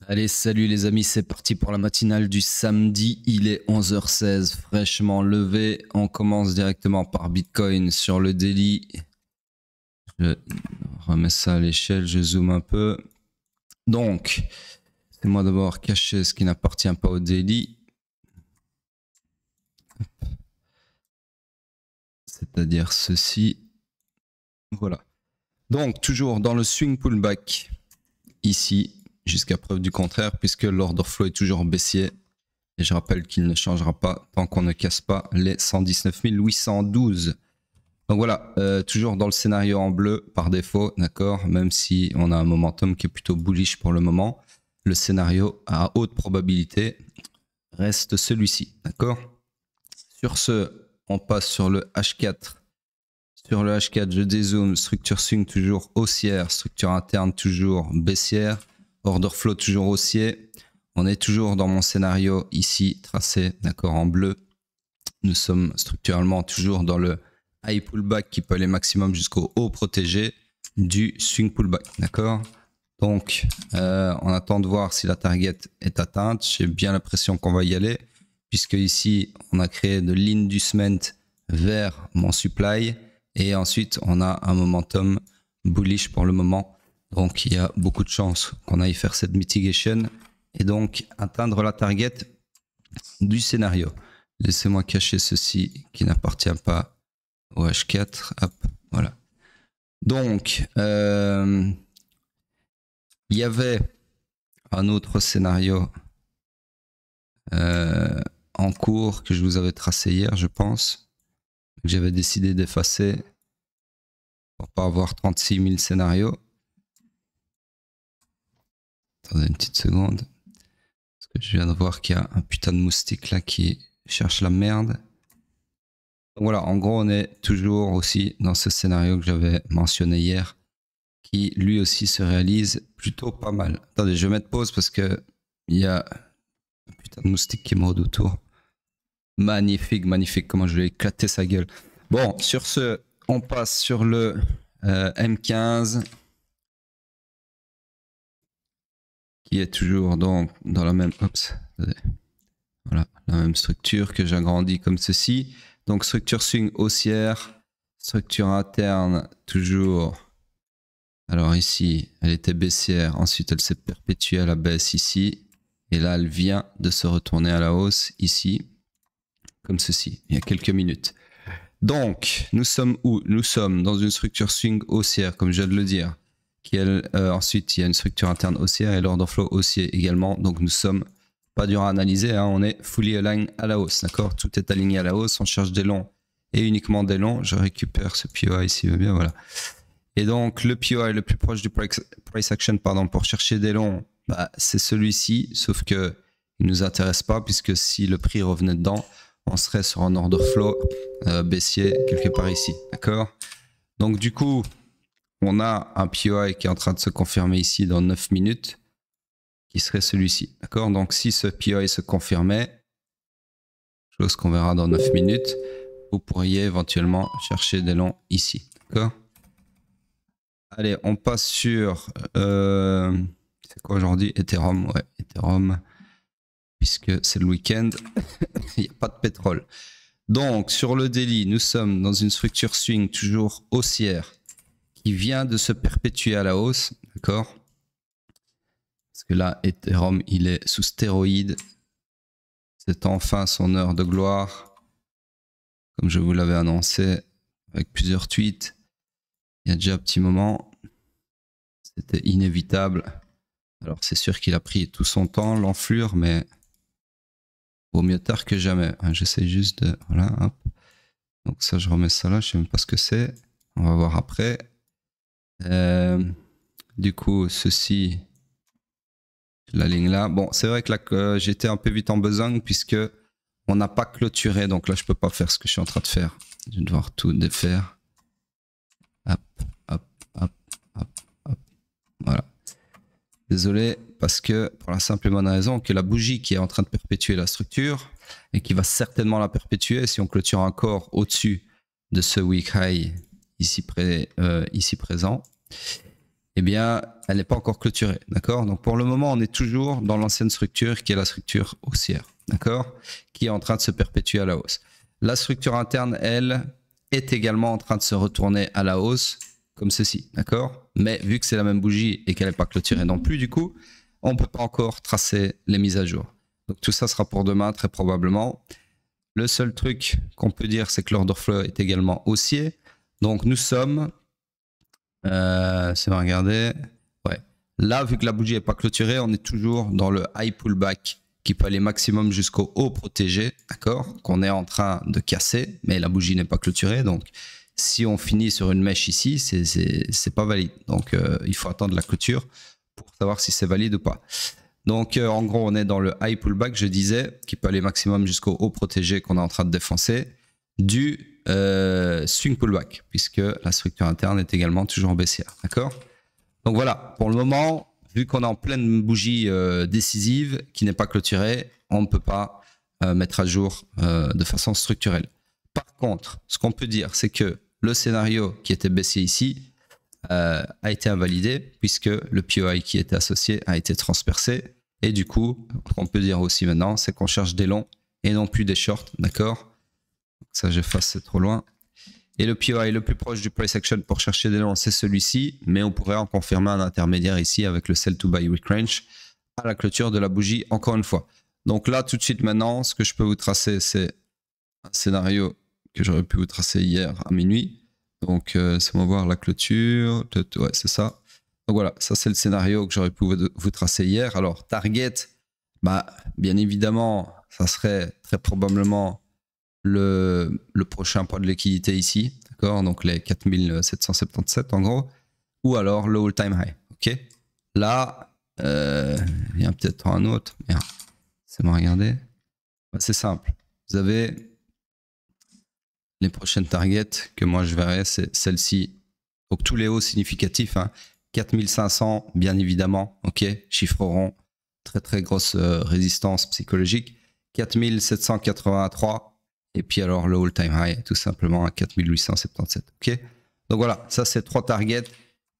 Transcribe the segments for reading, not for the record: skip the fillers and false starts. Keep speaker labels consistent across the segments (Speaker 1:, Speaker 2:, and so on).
Speaker 1: Allez, salut les amis, c'est parti pour la matinale du samedi. Il est 11h16, fraîchement levé. On commence directement par Bitcoin sur le daily. Je remets ça à l'échelle, je zoome un peu. Donc, c'est moi d'abord cacher ce qui n'appartient pas au daily. C'est-à-dire ceci. Voilà. Donc, toujours dans le swing pullback, ici, jusqu'à preuve du contraire, puisque l'order flow est toujours baissier. Et je rappelle qu'il ne changera pas tant qu'on ne casse pas les 119 812. Donc voilà, toujours dans le scénario en bleu par défaut, d'accord. Même si on a un momentum qui est plutôt bullish pour le moment, le scénario à haute probabilité reste celui-ci, d'accord. Sur ce, on passe sur le H4. Sur le H4, je dézoome, structure swing toujours haussière, structure interne toujours baissière, order flow toujours haussier. On est toujours dans mon scénario ici tracé, d'accord, en bleu. Nous sommes structurellement toujours dans le high pullback qui peut aller maximum jusqu'au haut protégé du swing pullback, d'accord. Donc, on attend de voir si la target est atteinte. J'ai bien l'impression qu'on va y aller, puisque ici, on a créé de l'inducement vers mon supply. Et ensuite, on a un momentum bullish pour le moment. Donc, il y a beaucoup de chances qu'on aille faire cette mitigation et donc atteindre la target du scénario. Laissez-moi cacher ceci qui n'appartient pas au H4. Hop, voilà. Donc, il y avait un autre scénario en cours que je vous avais tracé hier, je pense, que j'avais décidé d'effacer pour pas avoir 36 000 scénarios. Attendez une petite seconde. Parce que je viens de voir qu'il y a un putain de moustique là qui cherche la merde. Donc voilà, en gros, on est toujours aussi dans ce scénario que j'avais mentionné hier, qui lui aussi se réalise plutôt pas mal. Attendez, je vais mettre pause parce que il y a un putain de moustique qui me rôde autour. Magnifique, magnifique, comment je vais éclater sa gueule. Bon, sur ce, on passe sur le M15, qui est toujours dans la même, voilà, la même structure que j'agrandis comme ceci. Donc structure swing haussière, structure interne toujours. Alors ici, elle était baissière, ensuite elle s'est perpétuée à la baisse ici, et là elle vient de se retourner à la hausse ici, comme ceci, il y a quelques minutes. Donc, nous sommes où? Nous sommes dans une structure swing haussière, comme je viens de le dire. Ensuite, il y a une structure interne haussière et l'order flow haussier également. Donc, nous sommes pas dur à analyser, hein, on est fully aligned à la hausse, d'accord? Tout est aligné à la hausse, on cherche des longs et uniquement des longs. Je récupère ce POI s'il veut bien, voilà. Et donc, le POI le plus proche du price action, pardon, pour chercher des longs, bah, c'est celui-ci, sauf que il nous intéresse pas puisque si le prix revenait dedans, on serait sur un order flow baissier quelque part ici, d'accord? Donc du coup, on a un POI qui est en train de se confirmer ici dans 9 minutes, qui serait celui-ci, d'accord? Donc si ce POI se confirmait, chose qu'on verra dans 9 minutes, vous pourriez éventuellement chercher des longs ici, d'accord? Allez, on passe sur... c'est quoi aujourd'hui? Ethereum, ouais, Ethereum, puisque c'est le week-end, il n'y a pas de pétrole. Donc, sur le daily, nous sommes dans une structure swing toujours haussière qui vient de se perpétuer à la hausse, d'accord? Parce que là, Ethereum, il est sous stéroïde. C'est enfin son heure de gloire. Comme je vous l'avais annoncé avec plusieurs tweets, il y a déjà un petit moment. C'était inévitable. Alors, c'est sûr qu'il a pris tout son temps, l'enflure, mais vaut mieux tard que jamais. J'essaie juste de... Voilà, hop. Donc ça, je remets ça là, je sais même pas ce que c'est. On va voir après. Du coup, ceci, la ligne là. Bon, c'est vrai que là, j'étais un peu vite en besogne puisque on n'a pas clôturé. Donc là, je peux pas faire ce que je suis en train de faire. Je vais devoir tout défaire. Hop, hop, hop, hop, hop. Voilà. Désolé, parce que pour la simple et bonne raison que la bougie qui est en train de perpétuer la structure et qui va certainement la perpétuer si on clôture encore au-dessus de ce week high ici présent, eh bien, elle n'est pas encore clôturée, d'accord? Donc pour le moment, on est toujours dans l'ancienne structure qui est la structure haussière, d'accord? Qui est en train de se perpétuer à la hausse. La structure interne, elle, est également en train de se retourner à la hausse, comme ceci, d'accord? Mais vu que c'est la même bougie et qu'elle n'est pas clôturée non plus, du coup, on ne peut pas encore tracer les mises à jour. Donc tout ça sera pour demain, très probablement. Le seul truc qu'on peut dire, c'est que l'order flow est également haussier. Donc nous sommes... si on va regarder... Ouais. Là, vu que la bougie n'est pas clôturée, on est toujours dans le high pullback qui peut aller maximum jusqu'au haut protégé, d'accord? Qu'on est en train de casser, mais la bougie n'est pas clôturée. Donc, si on finit sur une mèche ici, c'est pas valide. Donc, il faut attendre la clôture pour savoir si c'est valide ou pas. Donc, en gros, on est dans le high pullback, je disais, qui peut aller maximum jusqu'au haut protégé qu'on est en train de défoncer, du swing pullback, puisque la structure interne est également toujours baissière, d'accord? Donc voilà, pour le moment, vu qu'on est en pleine bougie décisive qui n'est pas clôturée, on ne peut pas mettre à jour de façon structurelle. Par contre, ce qu'on peut dire, c'est que le scénario qui était baissier ici a été invalidé puisque le POI qui était associé a été transpercé. Et du coup, ce qu'on peut dire aussi maintenant, c'est qu'on cherche des longs et non plus des shorts, d'accord? Ça, j'efface, c'est trop loin. Et le POI le plus proche du price action pour chercher des longs, c'est celui-ci, mais on pourrait en confirmer un intermédiaire ici avec le sell to buy weak range à la clôture de la bougie, encore une fois. Donc là, tout de suite maintenant, ce que je peux vous tracer, c'est un scénario que j'aurais pu vous tracer hier à minuit. Donc, c'est on va voir la clôture. Ouais, c'est ça. Donc voilà, ça c'est le scénario que j'aurais pu vous tracer hier. Alors, target, bah, bien évidemment, ça serait très probablement le prochain point de liquidité ici, d'accord? Donc les 4777 en gros, ou alors le all-time high, ok? Là, il y a peut-être un autre, merde, c'est bon, regardez. Bah, c'est simple, vous avez les prochaines targets que moi je verrai, c'est celle-ci. Donc tous les hauts significatifs, hein, 4500 bien évidemment, ok? Chiffre rond, très très grosse résistance psychologique, 4783. Et puis alors le all-time high, tout simplement à 4877. Ok. Donc voilà, ça c'est 3 targets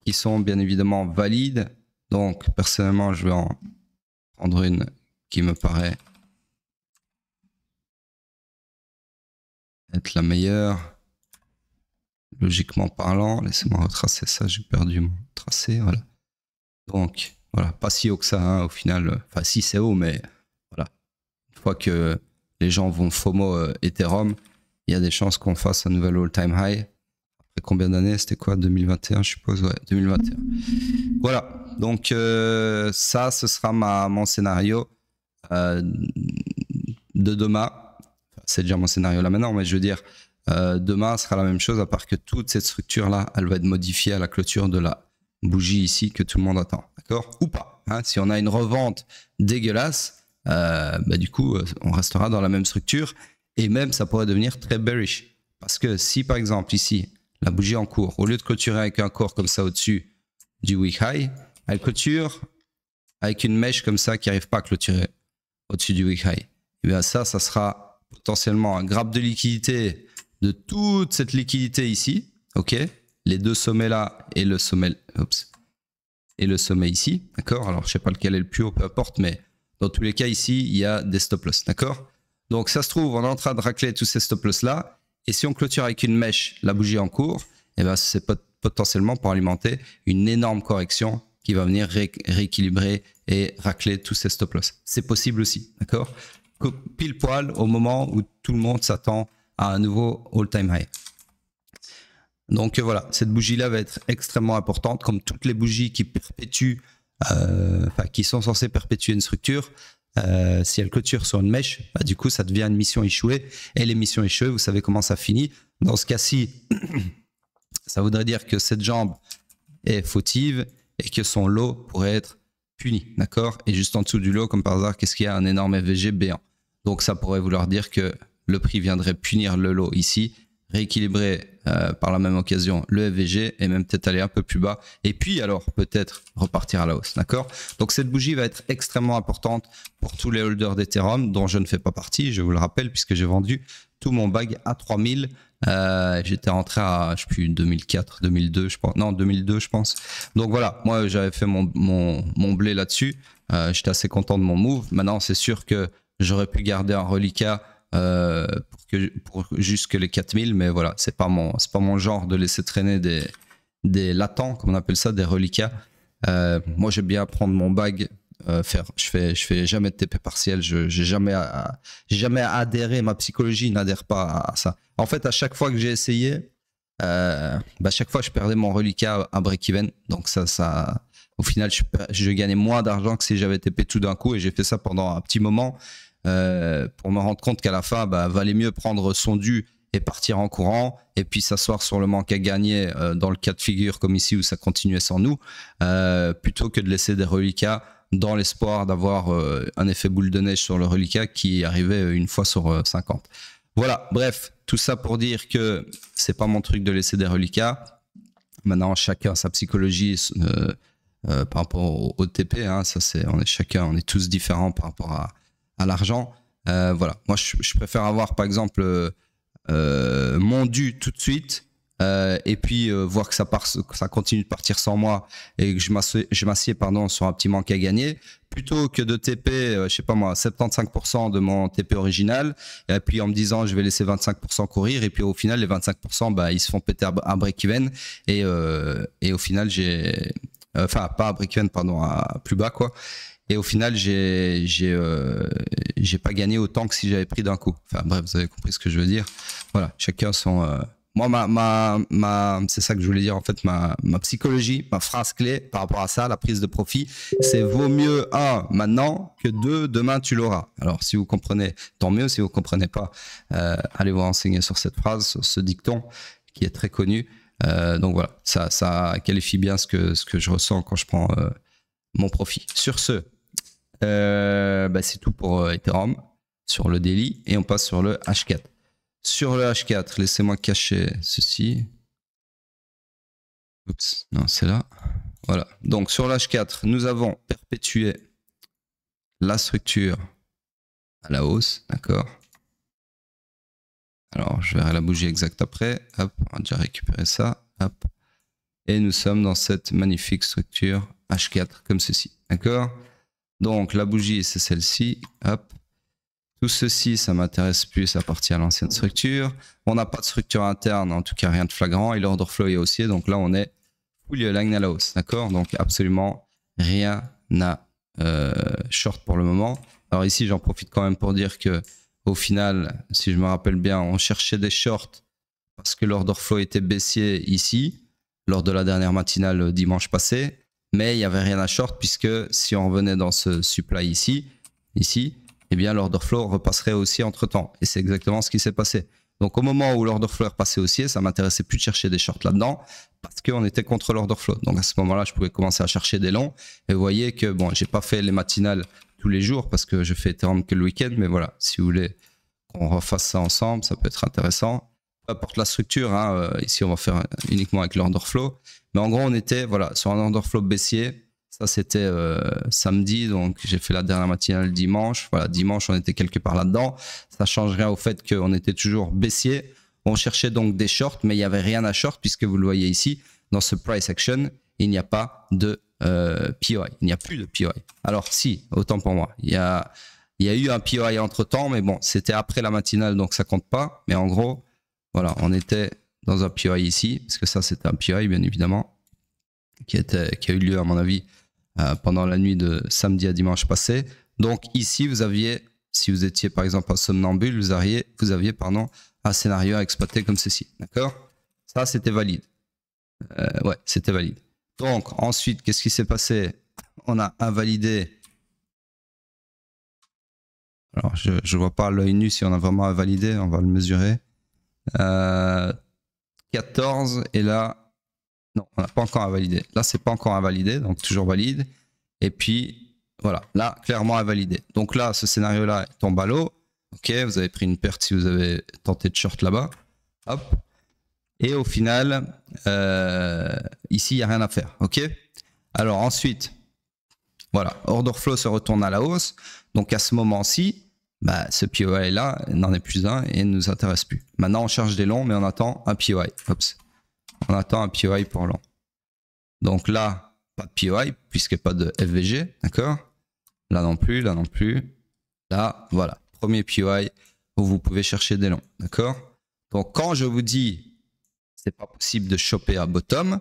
Speaker 1: qui sont bien évidemment valides. Donc personnellement, je vais en prendre une qui me paraît être la meilleure. Logiquement parlant, laissez-moi retracer ça, j'ai perdu mon tracé. Voilà. Donc voilà, pas si haut que ça, hein, au final. Enfin, si c'est haut, mais voilà. Une fois que les gens vont FOMO Ethereum, il y a des chances qu'on fasse un nouvel all-time high. Après combien d'années? C'était quoi? 2021, je suppose? Ouais, 2021. Voilà. Donc, ça, ce sera mon scénario de demain. C'est déjà mon scénario là maintenant, mais je veux dire, demain sera la même chose, à part que toute cette structure-là, elle va être modifiée à la clôture de la bougie ici que tout le monde attend. D'accord? Ou pas. Hein, si on a une revente dégueulasse, bah du coup, on restera dans la même structure et même ça pourrait devenir très bearish. Parce que si par exemple ici, la bougie en cours, au lieu de clôturer avec un corps comme ça au-dessus du week high, elle clôture avec une mèche comme ça qui n'arrive pas à clôturer au-dessus du week high. Et bien ça sera potentiellement un grab de liquidité de toute cette liquidité ici, ok? Les deux sommets là et le sommet, et le sommet ici, d'accord? Alors je sais pas lequel est le plus haut, peu importe, mais dans tous les cas, ici, il y a des stop-loss, d'accord? Donc, ça se trouve, on est en train de racler tous ces stop-loss-là. Et si on clôture avec une mèche, la bougie en cours, eh ben, c'est potentiellement pour alimenter une énorme correction qui va venir rééquilibrer et racler tous ces stop-loss. C'est possible aussi, d'accord? Pile poil au moment où tout le monde s'attend à un nouveau all-time high. Donc, voilà, cette bougie-là va être extrêmement importante, comme toutes les bougies qui perpétuent qui sont censés perpétuer une structure, si elle clôture sur une mèche, bah, du coup ça devient une mission échouée, et les missions échouées, vous savez comment ça finit. Dans ce cas-ci, ça voudrait dire que cette jambe est fautive et que son lot pourrait être puni, d'accord? Et juste en dessous du lot, comme par hasard, qu'est-ce qu'il y a? Un énorme FVG béant. Donc ça pourrait vouloir dire que le prix viendrait punir le lot ici, rééquilibrer par la même occasion le FVG et même peut-être aller un peu plus bas. Et puis alors peut-être repartir à la hausse, d'accord? Donc cette bougie va être extrêmement importante pour tous les holders d'Ethereum dont je ne fais pas partie, je vous le rappelle, puisque j'ai vendu tout mon bag à 3000. J'étais rentré à, je sais plus, 2004, 2002, je pense. Non, 2002, je pense. Donc voilà, moi j'avais fait mon blé là-dessus. J'étais assez content de mon move. Maintenant, c'est sûr que j'aurais pu garder un reliquat pour jusque les 4000, mais voilà, c'est pas mon genre de laisser traîner des latents, comme on appelle ça, des reliquats. Moi, j'aime bien prendre mon bag. Je fais jamais de TP partiel, j'ai jamais adhéré, ma psychologie n'adhère pas à ça. En fait, à chaque fois que j'ai essayé, chaque fois je perdais mon reliquat à break-even, donc ça au final je gagnais moins d'argent que si j'avais TP tout d'un coup, et j'ai fait ça pendant un petit moment pour me rendre compte qu'à la fin valait mieux prendre son dû et partir en courant, et puis s'asseoir sur le manque à gagner dans le cas de figure comme ici où ça continuait sans nous, plutôt que de laisser des reliquats dans l'espoir d'avoir un effet boule de neige sur le reliquat qui arrivait une fois sur 50. Voilà, bref, tout ça pour dire que c'est pas mon truc de laisser des reliquats. Maintenant, chacun sa psychologie par rapport au TP, hein, ça on est tous différents par rapport à l'argent. Voilà, moi je préfère avoir par exemple mon dû tout de suite. Et puis voir que ça continue de partir sans moi et que je m'assieds sur un petit manque à gagner, plutôt que de TP, je sais pas moi, 75% de mon TP original, et puis en me disant je vais laisser 25% courir, et puis au final les 25% ils se font péter à break-even, et au final pas à break-even, pardon, à plus bas quoi. Et au final, j'ai pas gagné autant que si j'avais pris d'un coup. Enfin bref, vous avez compris ce que je veux dire. Voilà, chacun son. Moi, c'est ça que je voulais dire en fait. Ma psychologie, ma phrase clé par rapport à ça, la prise de profit, c'est vaut mieux maintenant que demain tu l'auras. Alors si vous comprenez, tant mieux. Si vous comprenez pas, allez vous renseigner sur cette phrase, sur ce dicton qui est très connu. Donc voilà, ça qualifie bien ce que je ressens quand je prends mon profit. Sur ce, c'est tout pour Ethereum sur le daily, et on passe sur le H4. Sur le H4, laissez-moi cacher ceci. Oups, non, c'est là. Voilà. Donc sur le H4, nous avons perpétué la structure à la hausse, d'accord. Alors, je verrai la bougie exacte après. Hop, on va déjà récupérer ça. Hop. Et nous sommes dans cette magnifique structure H4 comme ceci, d'accord. Donc la bougie, c'est celle-ci. Hop. Tout ceci, ça m'intéresse plus, ça appartient à l'ancienne structure. On n'a pas de structure interne, en tout cas rien de flagrant. Et l'order flow est haussier, donc là on est fully aligned à la hausse, d'accord. Donc absolument rien à short pour le moment. Alors ici, j'en profite quand même pour dire que au final, si je me rappelle bien, on cherchait des shorts parce que l'order flow était baissier ici lors de la dernière matinale dimanche passé, mais il n'y avait rien à short puisque si on revenait dans ce supply ici, eh bien l'order flow repasserait aussi entre temps, et c'est exactement ce qui s'est passé. Donc au moment où l'order flow est repassé haussier, ça m'intéressait plus de chercher des shorts là-dedans parce qu'on était contre l'order flow. Donc à ce moment-là, je pouvais commencer à chercher des longs, et vous voyez que bon, j'ai pas fait les matinales tous les jours parce que je fais Ethereum que le week-end, mais voilà, si vous voulez qu'on refasse ça ensemble, ça peut être intéressant. Peu importe la structure, hein, ici on va faire uniquement avec l'order flow, mais en gros on était sur un order flow baissier. Ça c'était samedi, donc j'ai fait la dernière matinale dimanche. Voilà, dimanche on était quelque part là-dedans. Ça change rien au fait qu'on était toujours baissier. On cherchait donc des shorts, mais il n'y avait rien à short puisque vous le voyez ici, dans ce price action, il n'y a pas de POI. Il n'y a plus de POI. Alors si, autant pour moi, il y a eu un POI entre temps, mais bon, c'était après la matinale, donc ça compte pas. Mais en gros, voilà, on était dans un POI ici, parce que ça c'était un POI bien évidemment, qui a eu lieu à mon avis pendant la nuit de samedi à dimanche passé. Donc ici, vous aviez, si vous étiez par exemple un somnambule, vous aviez un scénario à exploiter comme ceci, d'accord. Ça c'était valide. Ouais, c'était valide. Donc ensuite, qu'est-ce qui s'est passé? On a invalidé. Alors je ne vois pas à l'œil nu si on a vraiment invalidé, on va le mesurer. 14, et là non, on n'a pas encore invalidé. Là c'est pas encore invalidé, donc toujours valide. Et puis voilà, là clairement invalidé. Donc là ce scénario là tombe à l'eau. Ok, vous avez pris une perte si vous avez tenté de short là-bas. Hop. Et au final, ici, il n'y a rien à faire. OK? Alors ensuite, voilà, order flow se retourne à la hausse. Donc à ce moment-ci, bah, ce POI là n'en est plus un et ne nous intéresse plus. Maintenant, on cherche des longs, mais on attend un POI. Oups. On attend un POI pour long. Donc là, pas de POI, puisque pas de FVG, d'accord? Là non plus, là non plus. Là, voilà, premier POI où vous pouvez chercher des longs, d'accord? Donc quand je vous dis c'est pas possible de choper à bottom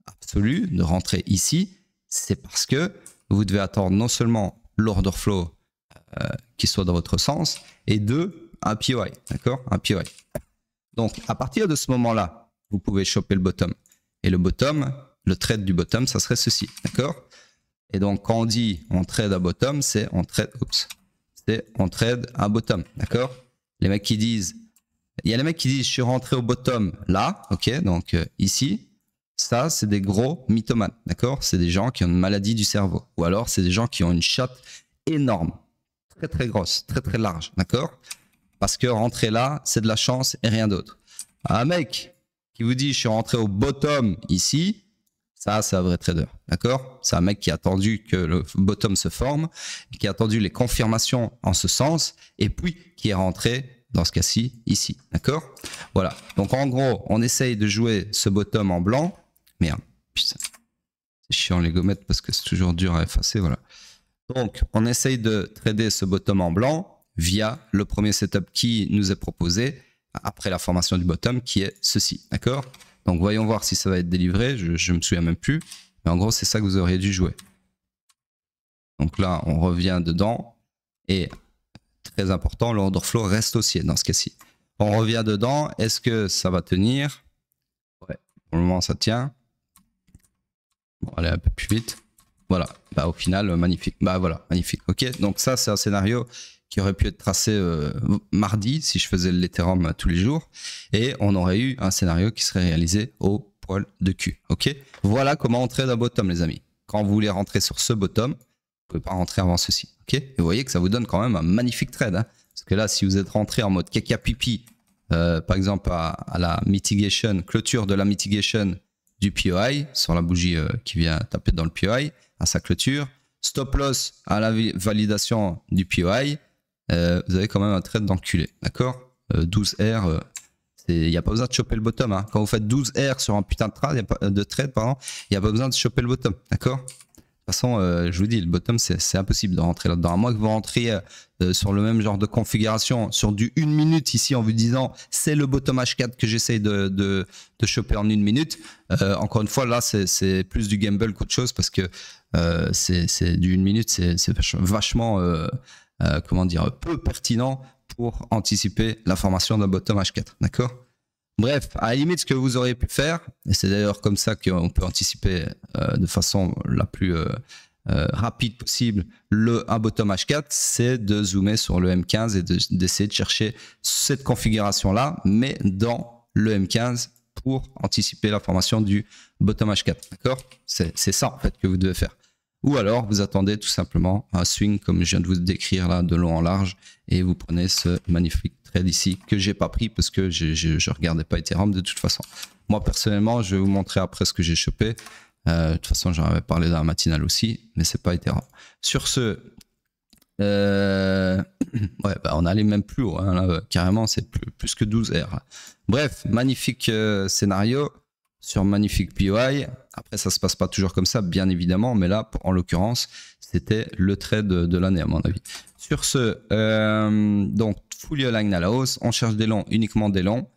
Speaker 1: absolu, de rentrer ici, c'est parce que vous devez attendre non seulement l'order flow qui soit dans votre sens, et deux, un POI, d'accord? Un POI. Donc à partir de ce moment-là, vous pouvez choper le bottom. Et le bottom, le trade du bottom, ça serait ceci, d'accord? Et donc quand on dit on trade à bottom, c'est on trade, on trade à bottom, d'accord? Les mecs qui disent, il y a les mecs qui disent je suis rentré au bottom là, ok, donc ici, ça c'est des gros mythomanes, d'accord? C'est des gens qui ont une maladie du cerveau, ou alors c'est des gens qui ont une chatte énorme, très très grosse, très très large, d'accord? Parce que rentrer là, c'est de la chance et rien d'autre. Un mec qui vous dit je suis rentré au bottom ici, ça c'est un vrai trader, d'accord? C'est un mec qui a attendu que le bottom se forme, qui a attendu les confirmations en ce sens, et puis qui est rentré dans ce cas-ci ici, d'accord? Voilà, donc en gros, on essaye de jouer ce bottom en blanc. Merde, putain, c'est chiant les gommettes parce que c'est toujours dur à effacer, voilà. Donc, on essaye de trader ce bottom en blanc via le premier setup qui nous est proposé après la formation du bottom, qui est ceci, d'accord? Donc, voyons voir si ça va être délivré. Je ne me souviens même plus. Mais en gros, c'est ça que vous auriez dû jouer. Donc là, on revient dedans. Et très important, l'order flow reste haussier dans ce cas-ci. On revient dedans. Est-ce que ça va tenir? Ouais, pour le moment, ça tient. Bon, allez un peu plus vite. Voilà, bah, au final, magnifique. Bah voilà, magnifique. Ok, donc ça, c'est un scénario qui aurait pu être tracé mardi si je faisais l'Ethereum tous les jours. Et on aurait eu un scénario qui serait réalisé au poil de cul. Ok, voilà comment on trade un bottom, les amis. Quand vous voulez rentrer sur ce bottom, vous ne pouvez pas rentrer avant ceci. Ok, et vous voyez que ça vous donne quand même un magnifique trade. Hein, parce que là, si vous êtes rentré en mode caca pipi, par exemple à la mitigation, clôture de la mitigation du POI, sur la bougie qui vient taper dans le POI, à sa clôture, stop loss à la validation du POI, vous avez quand même un trade d'enculé, d'accord? 12R, il n'y a pas besoin de choper le bottom. Hein. Quand vous faites 12R sur un putain de trade, il n'y a pas besoin de choper le bottom, d'accord? De toute façon, je vous dis, le bottom, c'est impossible de rentrer là-dedans. À moins que vous rentriez sur le même genre de configuration, sur du 1 minute ici, en vous disant, c'est le bottom H4 que j'essaye de choper en 1 minute. Encore une fois, là, c'est plus du gamble qu'autre chose parce que c'est du 1 minute, c'est vachement, comment dire, peu pertinent pour anticiper la formation d'un bottom H4. D'accord? Bref, à la limite, ce que vous auriez pu faire, et c'est d'ailleurs comme ça qu'on peut anticiper de façon la plus rapide possible un bottom H4, c'est de zoomer sur le M15 et d'essayer de chercher cette configuration-là, mais dans le M15 pour anticiper la formation du bottom H4. D'accord? C'est ça en fait que vous devez faire. Ou alors vous attendez tout simplement un swing comme je viens de vous décrire là, de long en large, et vous prenez ce magnifique trade ici que j'ai pas pris parce que je regardais pas Ethereum de toute façon. Moi personnellement, je vais vous montrer après ce que j'ai chopé. De toute façon, j'en avais parlé dans la matinale aussi, mais c'est pas Ethereum. Sur ce, ouais, bah on allait même plus haut, hein, là, carrément, c'est plus que 12 R. Bref, magnifique scénario sur magnifique POI. Après, ça se passe pas toujours comme ça, bien évidemment, mais là, en l'occurrence, c'était le trade de l'année à mon avis. Sur ce, donc fully aligned à la hausse, on cherche des longs, uniquement des longs,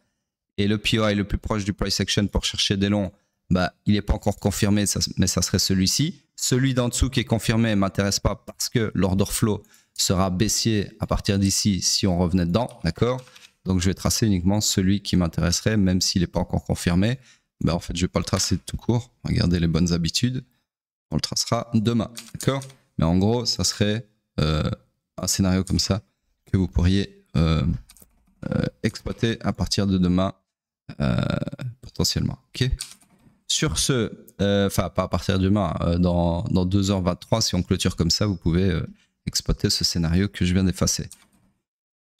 Speaker 1: et le POI le plus proche du price action pour chercher des longs, bah, il n'est pas encore confirmé, mais ça serait celui-ci. Celui d'en dessous qui est confirmé ne m'intéresse pas parce que l'order flow sera baissier à partir d'ici si on revenait dedans, d'accord? Donc je vais tracer uniquement celui qui m'intéresserait, même s'il n'est pas encore confirmé. Bah, en fait, je ne vais pas le tracer tout court. Regardez les bonnes habitudes. On le tracera demain, d'accord? Mais en gros, ça serait un scénario comme ça que vous pourriez exploiter à partir de demain potentiellement, ok? Sur ce, enfin pas à partir de demain, dans 2h23, si on clôture comme ça, vous pouvez exploiter ce scénario que je viens d'effacer.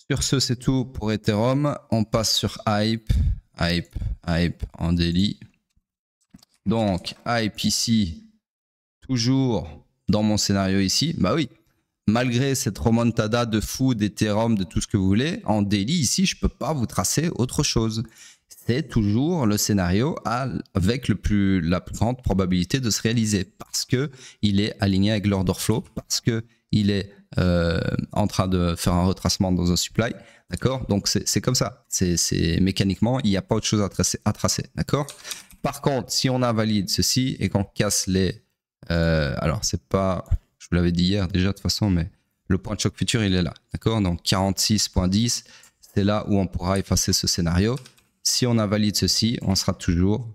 Speaker 1: Sur ce, c'est tout pour Ethereum. On passe sur Hype. hype en daily. Donc, hype ici, toujours dans mon scénario ici. Bah oui, malgré cette remontada de fou, d'Ethereum, de tout ce que vous voulez, en daily ici, je ne peux pas vous tracer autre chose. C'est toujours le scénario avec la plus grande probabilité de se réaliser parce qu'il est aligné avec l'order flow, parce qu'il est en train de faire un retracement dans un supply. D'accord? Donc, c'est comme ça. C'est mécaniquement, il n'y a pas autre chose à tracer. D'accord? Par contre, si on invalide ceci et qu'on casse les... alors, c'est pas... Je vous l'avais dit hier déjà de toute façon, mais le point de choc futur, il est là. D'accord? Donc, 46.10, c'est là où on pourra effacer ce scénario. Si on invalide ceci, on sera toujours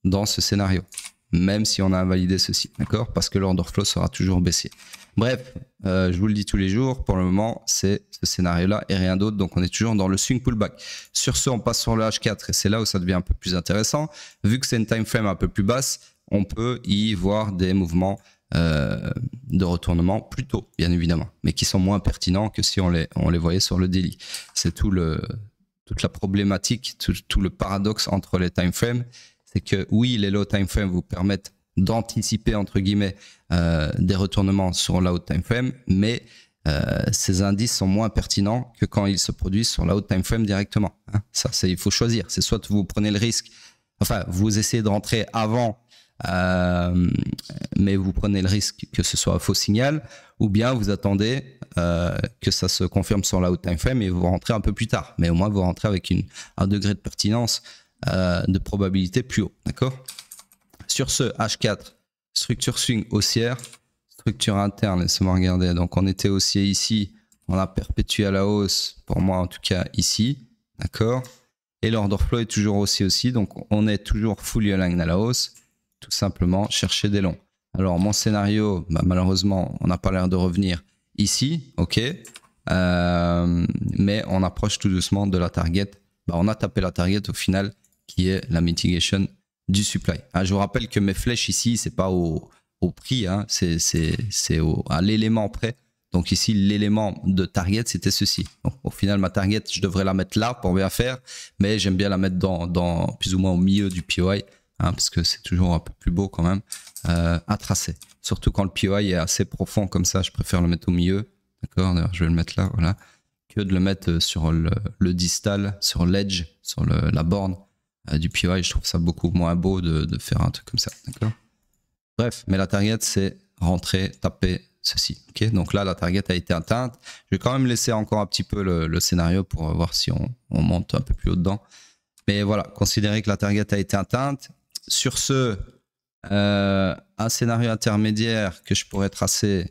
Speaker 1: dans ce scénario, même si on a invalidé ceci, d'accord? Parce que l'order flow sera toujours baissier. Bref, je vous le dis tous les jours, pour le moment, c'est ce scénario-là et rien d'autre, donc on est toujours dans le swing pullback. Sur ce, on passe sur le H4 et c'est là où ça devient un peu plus intéressant. Vu que c'est une time frame un peu plus basse, on peut y voir des mouvements de retournement plus tôt, bien évidemment, mais qui sont moins pertinents que si on les voyait sur le daily. C'est toute la problématique, tout le paradoxe entre les time frames, c'est que oui, les low time frames vous permettent d'anticiper entre guillemets des retournements sur la haute time frame, mais ces indices sont moins pertinents que quand ils se produisent sur la haute time frame directement. Hein. Ça, il faut choisir. C'est soit vous prenez le risque, enfin vous essayez de rentrer avant, mais vous prenez le risque que ce soit un faux signal, ou bien vous attendez que ça se confirme sur la haute time frame et vous rentrez un peu plus tard. Mais au moins vous rentrez avec un degré de pertinence de probabilité plus haut. D'accord? Sur ce H4, structure swing haussière, structure interne, laissez-moi regarder. Donc on était haussier ici, on a perpétué à la hausse, pour moi en tout cas ici. D'accord? Et l'order flow est toujours haussier aussi, donc on est toujours fully aligned à la hausse. Tout simplement chercher des longs. Alors mon scénario, malheureusement, on n'a pas l'air de revenir ici, ok, mais on approche tout doucement de la target. On a tapé la target au final, qui est la mitigation du supply. Je vous rappelle que mes flèches ici, c'est pas au prix, hein, c'est à l'élément près. Donc ici, l'élément de target, c'était ceci. Donc, au final, ma target, je devrais la mettre là pour bien faire, mais j'aime bien la mettre dans plus ou moins au milieu du POI. Hein, parce que c'est toujours un peu plus beau quand même à tracer. Surtout quand le POI est assez profond comme ça, je préfère le mettre au milieu. D'accord, d'ailleurs je vais le mettre là, voilà, que de le mettre sur le distal, sur l'edge, sur la borne du POI. Je trouve ça beaucoup moins beau de faire un truc comme ça. D'accord. Bref, mais la target c'est rentrer, taper ceci. Ok, donc là la target a été atteinte. Je vais quand même laisser encore un petit peu le scénario pour voir si on monte un peu plus haut dedans. Mais voilà, considérez que la target a été atteinte. Sur ce, un scénario intermédiaire que je pourrais tracer,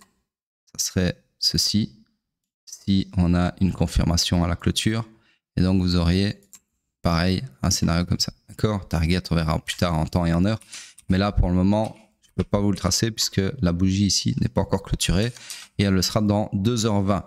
Speaker 1: ça serait ceci, si on a une confirmation à la clôture. Et donc, vous auriez, pareil, un scénario comme ça. D'accord? Target, on verra plus tard en temps et en heure. Mais là, pour le moment, je ne peux pas vous le tracer puisque la bougie ici n'est pas encore clôturée et elle le sera dans 2h20.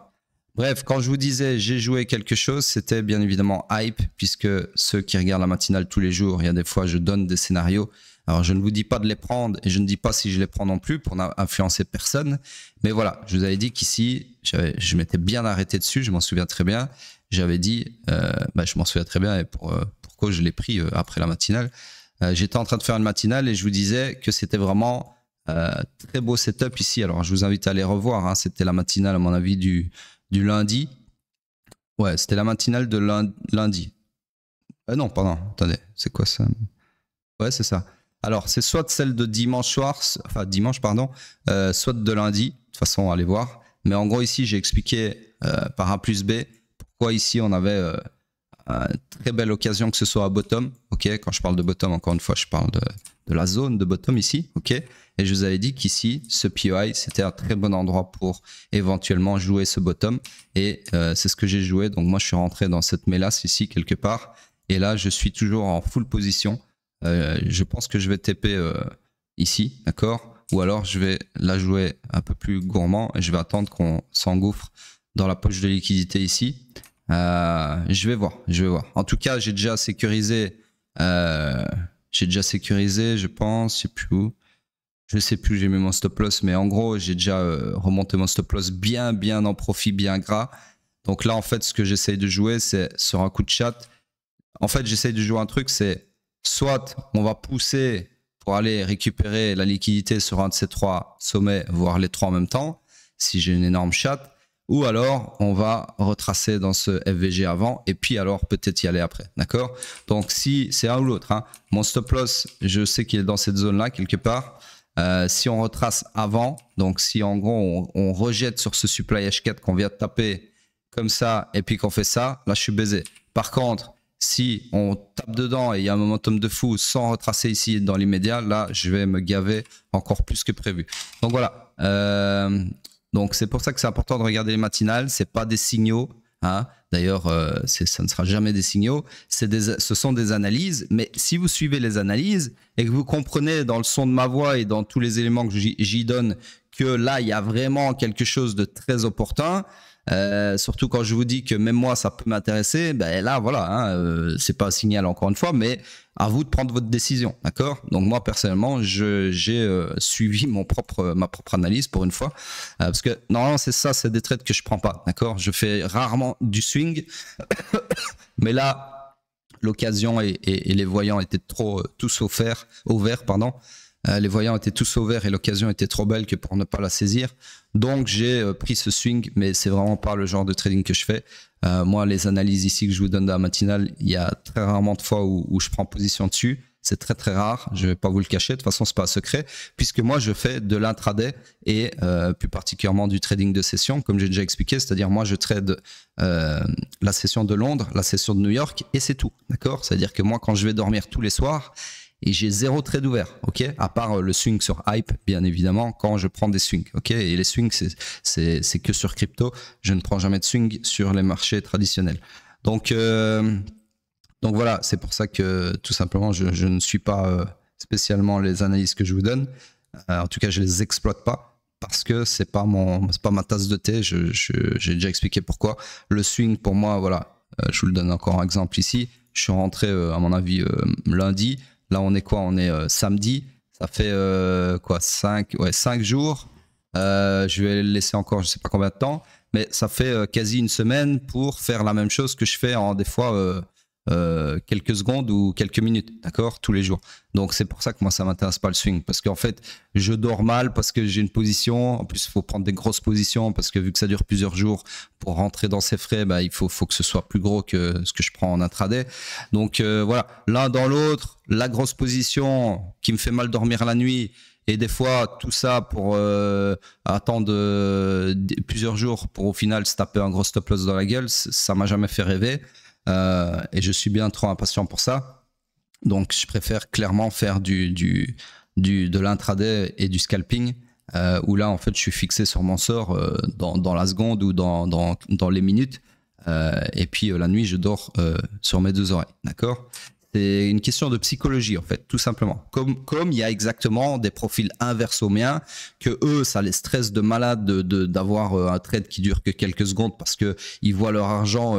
Speaker 1: Bref, quand je vous disais j'ai joué quelque chose, c'était bien évidemment hype, puisque ceux qui regardent la matinale tous les jours, il y a des fois je donne des scénarios. Alors je ne vous dis pas de les prendre et je ne dis pas si je les prends non plus pour n'influencer personne. Mais voilà, je vous avais dit qu'ici, je m'étais bien arrêté dessus, je m'en souviens très bien. J'avais dit, je m'en souviens très bien et pourquoi je l'ai pris après la matinale. J'étais en train de faire une matinale et je vous disais que c'était vraiment très beau setup ici. Alors je vous invite à aller revoir, hein. C'était la matinale à mon avis du lundi. Ouais, c'était la matinale de lundi. Non, pardon, attendez, c'est quoi ça? Ouais, c'est ça. Alors, c'est soit celle de dimanche soir, dimanche, pardon, soit de lundi. De toute façon, allez voir. Mais en gros, ici, j'ai expliqué par A plus B pourquoi ici, on avait une très belle occasion que ce soit à bottom. Ok, quand je parle de bottom, encore une fois, je parle de la zone de bottom ici. Ok. Et je vous avais dit qu'ici, ce POI, c'était un très bon endroit pour éventuellement jouer ce bottom. Et c'est ce que j'ai joué. Donc moi, je suis rentré dans cette mélasse ici, quelque part. Et là, je suis toujours en full position. Je pense que je vais TP ici, d'accord? Ou alors, je vais la jouer un peu plus gourmand et je vais attendre qu'on s'engouffre dans la poche de liquidité ici. Je vais voir. En tout cas, j'ai déjà sécurisé, je pense, je sais plus où. Je sais plus, j'ai mis mon stop loss, mais en gros, j'ai déjà remonté mon stop loss bien en profit, bien gras. Donc là, en fait, ce que j'essaye de jouer, c'est sur un coup de chat, En fait, j'essaie de jouer un truc, c'est soit on va pousser pour aller récupérer la liquidité sur un de ces 3 sommets, voire les 3 en même temps, si j'ai une énorme chatte, ou alors on va retracer dans ce FVG avant et puis alors peut-être y aller après, d'accord? Donc si c'est un ou l'autre, hein, mon stop loss, je sais qu'il est dans cette zone-là quelque part. Si on retrace avant, donc si en gros on rejette sur ce supply H4 qu'on vient de taper comme ça et puis qu'on fait ça, là je suis baisé. Par contre, si on tape dedans et il y a un momentum de fou sans retracer ici dans l'immédiat, là je vais me gaver encore plus que prévu. Donc voilà. Donc c'est pour ça que c'est important de regarder les matinales. C'est pas des signaux. Hein. D'ailleurs, ça ne sera jamais des signaux. Ce sont des analyses. Mais si vous suivez les analyses et que vous comprenez dans le son de ma voix et dans tous les éléments que j'y donne que là, il y a vraiment quelque chose de très opportun, surtout quand je vous dis que même moi, ça peut m'intéresser, ben là, voilà, hein, c'est pas un signal encore une fois, mais à vous de prendre votre décision, d'accord? Donc moi, personnellement, j'ai suivi ma propre analyse pour une fois, parce que normalement, c'est ça, c'est des trades que je prends pas, d'accord? Je fais rarement du swing, mais là, l'occasion et les voyants étaient tous au vert, pardon. Les voyants étaient tous au vert et l'occasion était trop belle que pour ne pas la saisir. Donc j'ai pris ce swing, mais c'est vraiment pas le genre de trading que je fais. Moi, les analyses ici que je vous donne dans la matinale, il y a très rarement de fois où je prends position dessus. C'est très très rare, je vais pas vous le cacher, de toute façon c'est pas un secret, puisque moi je fais de l'intraday et plus particulièrement du trading de session, comme j'ai déjà expliqué, c'est-à-dire moi je trade la session de Londres, la session de New York et c'est tout, d'accord? C'est-à-dire que moi quand je vais dormir tous les soirs, et j'ai 0 trade ouvert, ok, à part le swing sur hype, bien évidemment, quand je prends des swings, ok, et les swings c'est que sur crypto, je ne prends jamais de swing sur les marchés traditionnels. Donc voilà, c'est pour ça que tout simplement je ne suis pas spécialement les analyses que je vous donne, en tout cas je les exploite pas parce que c'est pas ma tasse de thé. J'ai déjà expliqué pourquoi. Le swing pour moi, voilà, je vous le donne encore un exemple ici. Je suis rentré à mon avis lundi. Là, on est quoi? On est samedi. Ça fait quoi 5 jours. Je vais le laisser encore, je sais pas combien de temps, mais ça fait quasi une semaine pour faire la même chose que je fais en des fois quelques secondes ou quelques minutes, d'accord, tous les jours. Donc c'est pour ça que moi ça m'intéresse pas le swing, parce qu'en fait je dors mal parce que j'ai une position. En plus il faut prendre des grosses positions parce que vu que ça dure plusieurs jours, pour rentrer dans ces frais, bah, il faut que ce soit plus gros que ce que je prends en intraday. Donc voilà, l'un dans l'autre, la grosse position qui me fait mal dormir la nuit. Et des fois, tout ça pour attendre plusieurs jours pour au final se taper un gros stop loss dans la gueule, ça m'a jamais fait rêver. Et je suis bien trop impatient pour ça. Donc, je préfère clairement faire de l'intraday et du scalping, où là, en fait, je suis fixé sur mon sort dans la seconde ou dans les minutes. Et puis, la nuit, je dors sur mes 2 oreilles. D'accord? C'est une question de psychologie en fait, tout simplement. Comme il y a exactement des profils inverses aux miens, que eux, ça les stresse de malade d'avoir un trade qui dure que quelques secondes parce que ils voient leur argent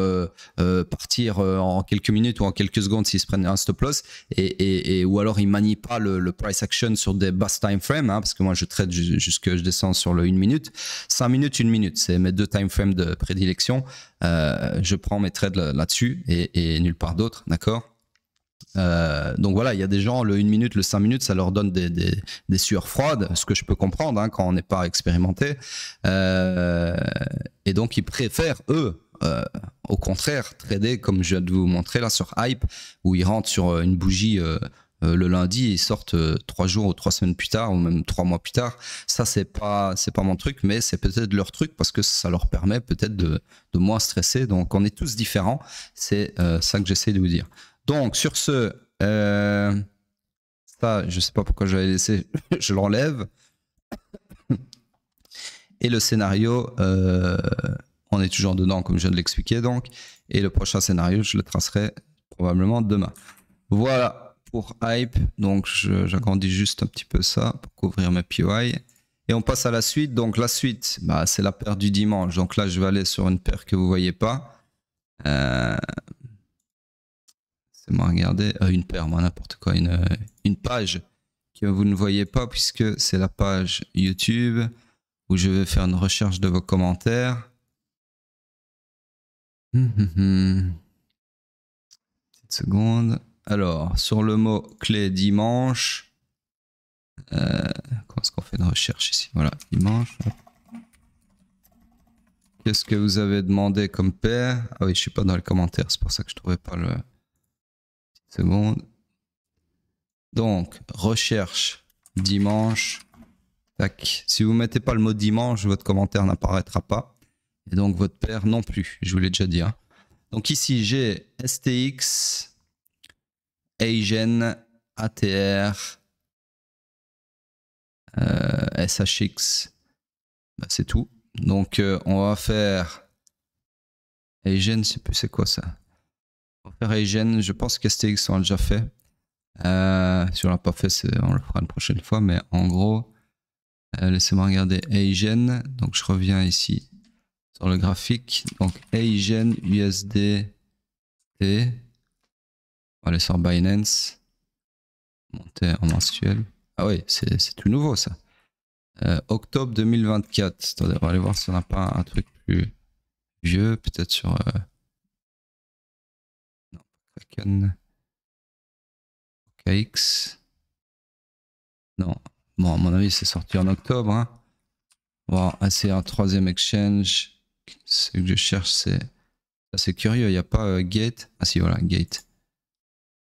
Speaker 1: partir en quelques minutes ou en quelques secondes s'ils se prennent un stop loss, ou alors ils manient pas le price action sur des basses time frames, hein, parce que moi je trade jusque je descends sur le 1 minute, 5 minutes, 1 minute, c'est mes 2 time frames de prédilection. Je prends mes trades là-dessus et nulle part d'autre, d'accord? Donc voilà, il y a des gens, le 1 minute, le 5 minutes, ça leur donne des sueurs froides, ce que je peux comprendre hein, quand on n'est pas expérimenté. Et donc ils préfèrent, eux, au contraire, trader comme je viens de vous montrer là sur Hype, où ils rentrent sur une bougie le lundi et ils sortent 3 jours ou 3 semaines plus tard, ou même 3 mois plus tard. Ça, c'est pas mon truc, mais c'est peut-être leur truc parce que ça leur permet peut-être de moins stresser. Donc on est tous différents, c'est ça que j'essaie de vous dire. Donc, sur ce, ça, je sais pas pourquoi j'avais laissé, je l'enlève. Et le scénario, on est toujours dedans, comme je viens de l'expliquer, donc. Et le prochain scénario, je le tracerai probablement demain. Voilà pour Hype. Donc, j'agrandis juste un petit peu ça pour couvrir mes POI. Et on passe à la suite. Donc, la suite, bah, c'est la paire du dimanche. Donc là, je vais aller sur une paire que vous voyez pas. Moi regarder une paire, moi n'importe quoi, une page que vous ne voyez pas puisque c'est la page YouTube où je vais faire une recherche de vos commentaires. Petite seconde. Alors, sur le mot-clé dimanche, comment est-ce qu'on fait une recherche ici? Voilà, dimanche. Qu'est-ce que vous avez demandé comme paire? Ah oui, je suis pas dans les commentaires, c'est pour ça que je trouvais pas le... Petite seconde. Donc, recherche dimanche. Tac. Si vous mettez pas le mot dimanche, votre commentaire n'apparaîtra pas. Et donc votre paire non plus, je vous l'ai déjà dit. Hein. Donc ici, j'ai STX, Asian, ATR, SHX. Bah, c'est tout. Donc on va faire Asian, je sais plus c'est quoi ça. On va faire Asian, je pense que STX on l'a déjà fait. Si on l'a pas fait, on le fera une prochaine fois. Mais en gros, laissez-moi regarder Asian. Donc je reviens ici sur le graphique. Donc Asian USD T. On va aller sur Binance. Monter en mensuel. Ah oui, c'est tout nouveau ça. Octobre 2024. Attendez, on va aller voir si on n'a pas un truc plus vieux. Peut-être sur... non, Kraken. KX. Non. Bon, à mon avis, c'est sorti en octobre. Hein. Bon, c'est un troisième exchange. Ce que je cherche, c'est assez curieux. Il n'y a pas Gate. Ah si, voilà, Gate.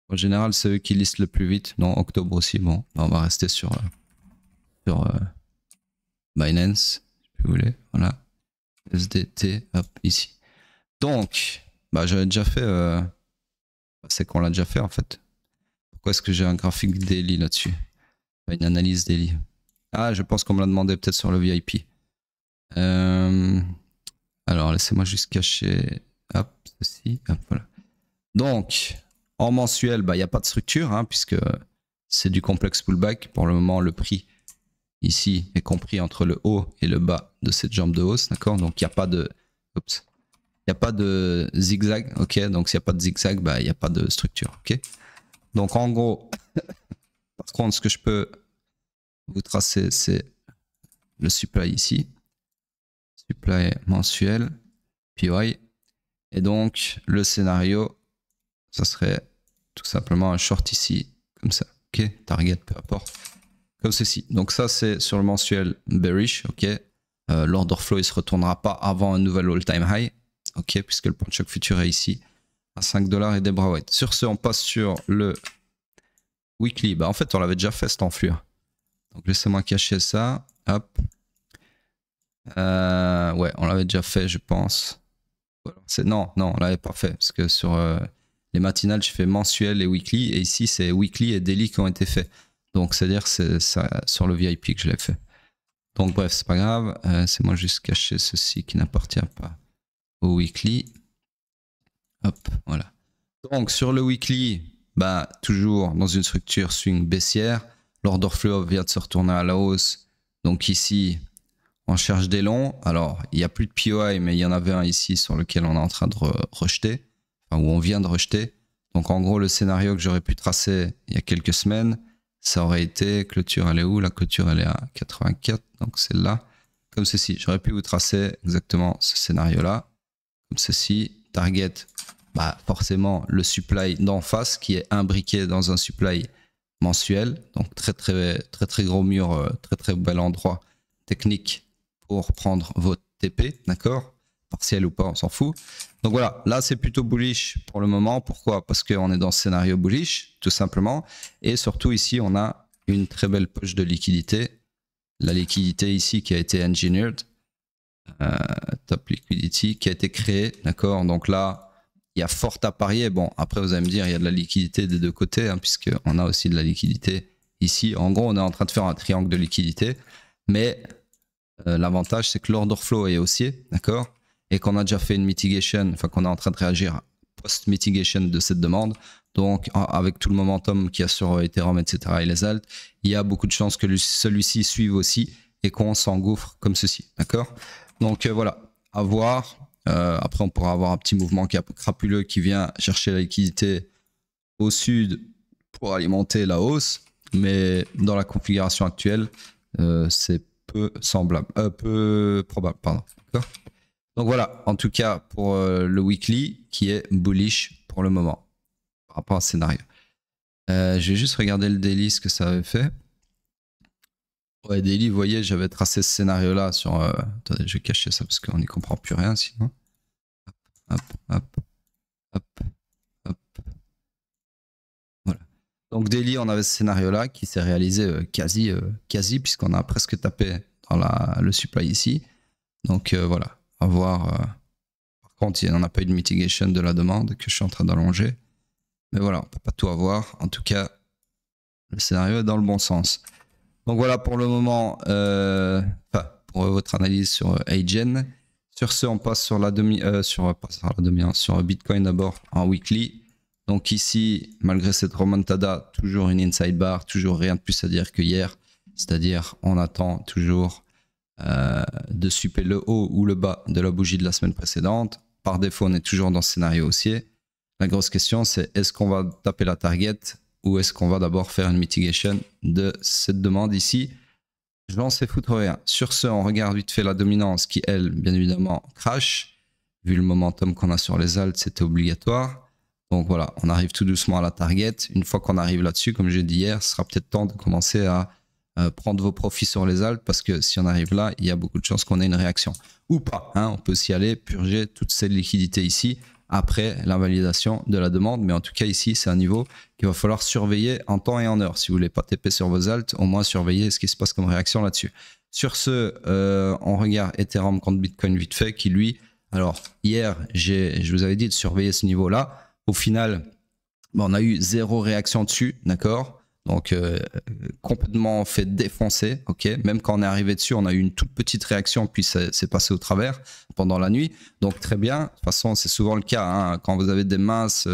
Speaker 1: En général, c'est eux qui listent le plus vite. Non, octobre aussi. Bon, on va rester sur Binance, si vous voulez. Voilà. SDT, hop, ici. Donc, bah, j'avais déjà fait. C'est qu'on l'a déjà fait en fait. Pourquoi est-ce que j'ai un graphique daily là-dessus? Une analyse daily. Ah, je pense qu'on me l'a demandé peut-être sur le VIP. Alors, laissez-moi juste cacher. Hop, ceci. Hop, voilà. Donc, en mensuel, bah, il n'y a pas de structure, hein, puisque c'est du complexe pullback. Pour le moment, le prix ici est compris entre le haut et le bas de cette jambe de hausse. D'accord? Donc, il n'y a pas de. Oups. Il n'y a pas de zigzag. Ok? Donc, s'il n'y a pas de zigzag, bah, il n'y a pas de structure. Ok? Donc, en gros, par contre, ce que je peux vous tracer, c'est le supply ici. Supply mensuel. PY. Et donc, le scénario, ça serait tout simplement un short ici, comme ça. Ok, target, peu importe. Comme ceci. Donc ça, c'est sur le mensuel bearish. Ok, l'order flow, il se retournera pas avant un nouvel all-time high. Ok, puisque le point de choc futur est ici à 5 $ et des bras white. Sur ce, on passe sur le weekly. Bah, en fait, on l'avait déjà fait, cet enflure. Donc, laissez-moi cacher ça. Hop. Ouais, on l'avait déjà fait, je pense. Non, on l'avait pas fait. Parce que sur les matinales, je fais mensuel et weekly. Et ici, c'est weekly et daily qui ont été faits. Donc, c'est-à-dire c'est ça sur le VIP que je l'ai fait. Donc, bref, c'est pas grave. C'est moi juste cacher ceci qui n'appartient pas au weekly. Hop, voilà. Donc, sur le weekly, bah, toujours dans une structure swing baissière. L'order flow vient de se retourner à la hausse. Donc, ici, on cherche des longs. Alors, il n'y a plus de POI, mais il y en avait un ici sur lequel on est en train de rejeter. Enfin, où on vient de rejeter. Donc, en gros, le scénario que j'aurais pu tracer il y a quelques semaines, ça aurait été, clôture, elle est où? La clôture, elle est à 84. Donc, c'est là. Comme ceci. J'aurais pu vous tracer exactement ce scénario-là. Comme ceci. Target, bah, forcément, le supply d'en face qui est imbriqué dans un supply mensuel. Donc, très gros mur, très bel endroit technique pour prendre votre TP, d'accord? Partiel ou pas, on s'en fout. Donc voilà, là c'est plutôt bullish pour le moment. Pourquoi? Parce qu'on est dans ce scénario bullish, tout simplement. Et surtout ici, on a une très belle poche de liquidité. La liquidité ici qui a été engineered, top liquidity, qui a été créée, d'accord? Donc là, il y a fort à parier. Bon, après vous allez me dire, il y a de la liquidité des deux côtés, hein, puisqu'on a aussi de la liquidité ici. En gros, on est en train de faire un triangle de liquidité. Mais l'avantage, c'est que l'order flow est haussier, d'accord? Et qu'on a déjà fait une mitigation, enfin qu'on est en train de réagir post-mitigation de cette demande. Donc, avec tout le momentum qu'il y a sur Ethereum, etc. et les alt, il y a beaucoup de chances que celui-ci suive aussi et qu'on s'engouffre comme ceci, d'accord? Donc, voilà, à voir. Après, on pourra avoir un petit mouvement crapuleux qui vient chercher la liquidité au sud pour alimenter la hausse. Mais dans la configuration actuelle, c'est peu semblable, peu probable, pardon. D'accord. Donc voilà, en tout cas pour le weekly qui est bullish pour le moment. par rapport à ce scénario. Je vais juste regarder le daily, ce que ça avait fait. Ouais, daily, vous voyez, j'avais tracé ce scénario-là sur... attendez, je vais cacher ça parce qu'on n'y comprend plus rien sinon. Hop, hop, hop, hop. Voilà. Donc daily, on avait ce scénario-là qui s'est réalisé quasi puisqu'on a presque tapé dans le supply ici. Donc voilà, à voir. Par contre, il n'en a pas eu de mitigation de la demande que je suis en train d'allonger. Mais voilà, on ne peut pas tout avoir. En tout cas, le scénario est dans le bon sens. Donc voilà pour le moment, pour votre analyse sur Agen. Sur ce, on passe sur sur Bitcoin d'abord en weekly. Donc ici, malgré cette remontada, toujours une inside bar, toujours rien de plus à dire que hier. C'est-à-dire, on attend toujours de super le haut ou le bas de la bougie de la semaine précédente. Par défaut, on est toujours dans ce scénario haussier. La grosse question, c'est est-ce qu'on va taper la target ou est-ce qu'on va d'abord faire une mitigation de cette demande ici? J'en sais foutre rien. Sur ce, on regarde vite fait la dominance qui, elle, bien évidemment, crash. Vu le momentum qu'on a sur les alts, c'était obligatoire. Donc voilà, on arrive tout doucement à la target. Une fois qu'on arrive là-dessus, comme j'ai dit hier, ce sera peut-être temps de commencer à prendre vos profits sur les alts parce que si on arrive là, il y a beaucoup de chances qu'on ait une réaction. Ou pas, hein, on peut aussi aller purger toute cette liquidité ici après l'invalidation de la demande. Mais en tout cas, ici, c'est un niveau qu'il va falloir surveiller en temps et en heure. Si vous voulez pas TP sur vos alts, au moins surveillez ce qui se passe comme réaction là-dessus. Sur ce, on regarde Ethereum contre Bitcoin vite fait, qui lui, alors hier, je vous avais dit de surveiller ce niveau-là. Au final, on a eu 0 réaction dessus, d'accord? Donc complètement fait défoncer, ok. Même quand on est arrivé dessus, on a eu une toute petite réaction, puis c'est passé au travers pendant la nuit. Donc très bien. De toute façon, c'est souvent le cas hein, quand vous avez des minces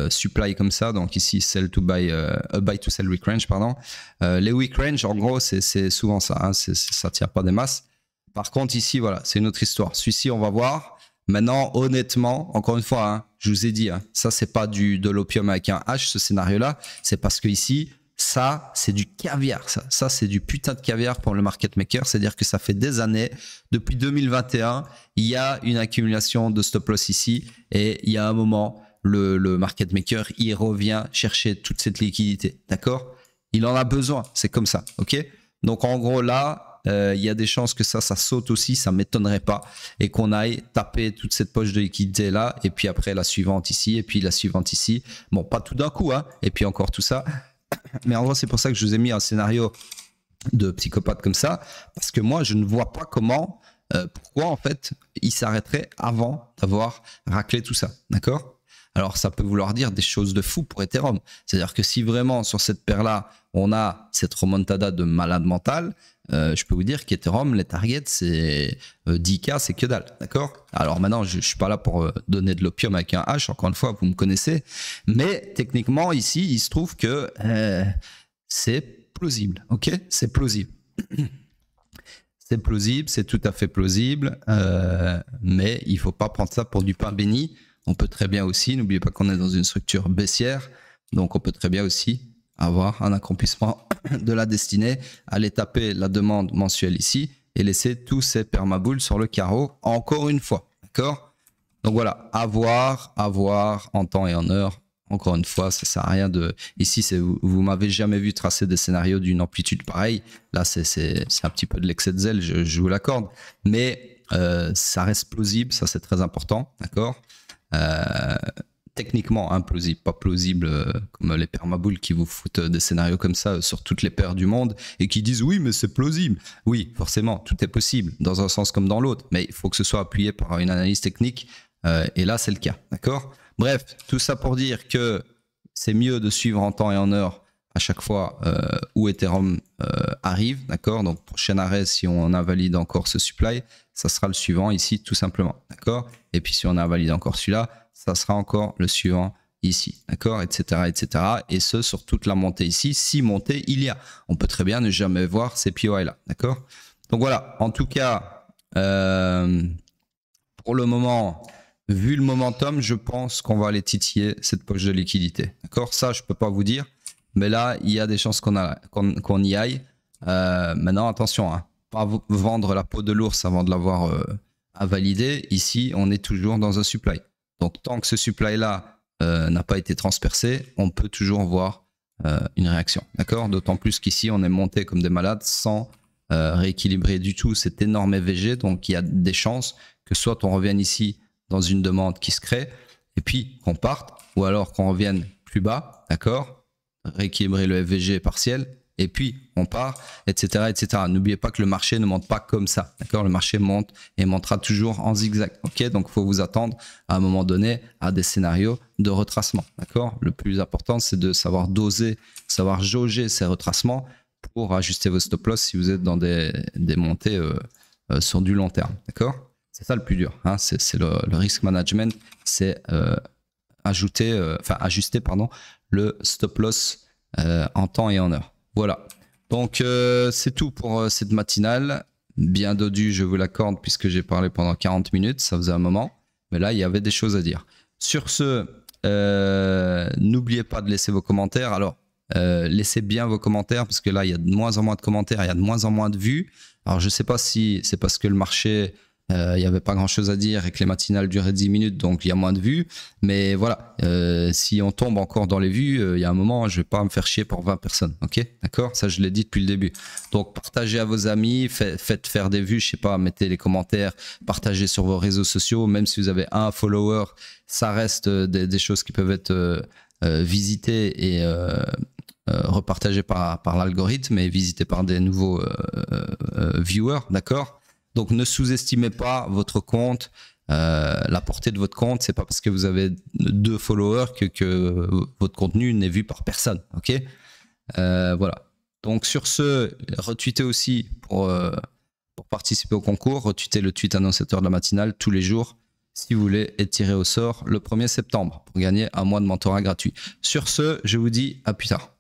Speaker 1: supply comme ça. Donc ici, sell to buy, buy to sell weak range, pardon. Les weak range, en gros, c'est souvent ça. Hein, ça tire pas des masses. Par contre, ici, voilà, c'est une autre histoire. Celui-ci, on va voir. Maintenant, honnêtement, encore une fois, hein, je vous ai dit, hein, ça c'est pas de l'opium avec un H, ce scénario-là, c'est parce que ici, ça c'est du caviar, ça c'est du putain de caviar pour le market maker, c'est-à-dire que ça fait des années, depuis 2021, il y a une accumulation de stop loss ici, et il y a un moment, le market maker, il revient chercher toute cette liquidité, d'accord? Il en a besoin, c'est comme ça, ok? Donc en gros là, il y a des chances que ça saute aussi, ça m'étonnerait pas, et qu'on aille taper toute cette poche de liquidité là, et puis après la suivante ici, et puis la suivante ici. Bon, pas tout d'un coup, hein, et puis encore tout ça. Mais en gros, c'est pour ça que je vous ai mis un scénario de psychopathe comme ça, parce que moi, je ne vois pas comment, pourquoi en fait, il s'arrêterait avant d'avoir raclé tout ça, d'accord? Alors, ça peut vouloir dire des choses de fou pour Ethereum. C'est-à-dire que si vraiment sur cette paire-là, on a cette remontada de malade mental, je peux vous dire qu'Ethereum, les targets, c'est 10K, c'est que dalle, d'accord? Alors maintenant, je ne suis pas là pour donner de l'opium avec un H, encore une fois, vous me connaissez. Mais techniquement, ici, il se trouve que c'est plausible, ok? C'est plausible. C'est plausible, c'est tout à fait plausible, mais il ne faut pas prendre ça pour du pain béni. On peut très bien aussi, n'oubliez pas qu'on est dans une structure baissière, donc on peut très bien aussi avoir un accomplissement de la destinée, aller taper la demande mensuelle ici et laisser tous ces permaboules sur le carreau encore une fois, d'accord? Donc voilà, à voir en temps et en heure. Encore une fois, ça sert à rien de... Ici, vous m'avez jamais vu tracer des scénarios d'une amplitude pareille. Là, c'est un petit peu de l'excès de zèle, je vous l'accorde. Mais ça reste plausible, ça c'est très important, d'accord? Techniquement implausible, pas plausible comme les permaboules qui vous foutent des scénarios comme ça sur toutes les paires du monde et qui disent oui mais c'est plausible. Oui, forcément, tout est possible dans un sens comme dans l'autre, mais il faut que ce soit appuyé par une analyse technique et là c'est le cas, d'accord? Bref, tout ça pour dire que c'est mieux de suivre en temps et en heure à chaque fois où Ethereum arrive, d'accord? Donc prochain arrêt, si on invalide encore ce supply, ça sera le suivant ici tout simplement, d'accord? Et puis si on invalide encore celui-là, ça sera encore le suivant ici, d'accord, etc., etc. Et ce, sur toute la montée ici, si montée il y a. On peut très bien ne jamais voir ces POI là, d'accord? Donc voilà, en tout cas, pour le moment, vu le momentum, je pense qu'on va aller titiller cette poche de liquidité, d'accord? Ça, je peux pas vous dire, mais là, il y a des chances qu'on y aille. Maintenant, attention, hein, pas vendre la peau de l'ours avant de l'avoir à valider. Ici, on est toujours dans un supply. Donc, tant que ce supply-là n'a pas été transpercé, on peut toujours voir une réaction. D'accord? D'autant plus qu'ici, on est monté comme des malades sans rééquilibrer du tout cet énorme EVG. Donc, il y a des chances que soit on revienne ici dans une demande qui se crée et puis qu'on parte, ou alors qu'on revienne plus bas, d'accord? Rééquilibrer le FVG partiel et puis on part, etc., etc. N'oubliez pas que le marché ne monte pas comme ça, d'accord? Le marché monte et montera toujours en zigzag, ok? Donc, il faut vous attendre à un moment donné à des scénarios de retracement, d'accord? Le plus important, c'est de savoir doser, savoir jauger ces retracements pour ajuster vos stop loss si vous êtes dans des montées sur du long terme, d'accord? C'est ça le plus dur, hein? C'est le risk management, c'est ajuster le stop loss en temps et en heure. Voilà. Donc, c'est tout pour cette matinale. Bien dodu, je vous l'accorde, puisque j'ai parlé pendant 40 minutes. Ça faisait un moment. Mais là, il y avait des choses à dire. Sur ce, n'oubliez pas de laisser vos commentaires. Alors, laissez bien vos commentaires, parce que là, il y a de moins en moins de commentaires, il y a de moins en moins de vues. Alors, je ne sais pas si c'est parce que le marché... il n'y avait pas grand chose à dire et que les matinales duraient 10 minutes, donc il y a moins de vues. Mais voilà, si on tombe encore dans les vues, il y a un moment, je ne vais pas me faire chier pour 20 personnes. Ok, d'accord? Ça, je l'ai dit depuis le début. Donc, partagez à vos amis, faites faire des vues, je sais pas, mettez les commentaires, partagez sur vos réseaux sociaux. Même si vous avez un follower, ça reste des choses qui peuvent être visitées et repartagées par l'algorithme et visitées par des nouveaux viewers, d'accord? Donc, ne sous-estimez pas votre compte, la portée de votre compte. C'est pas parce que vous avez 2 followers que votre contenu n'est vu par personne. Ok, voilà. Donc, sur ce, retweetez aussi pour participer au concours. Retweetez le tweet annonciateur de la matinale tous les jours si vous voulez être tiré au sort le 1er septembre pour gagner un mois de mentorat gratuit. Sur ce, je vous dis à plus tard.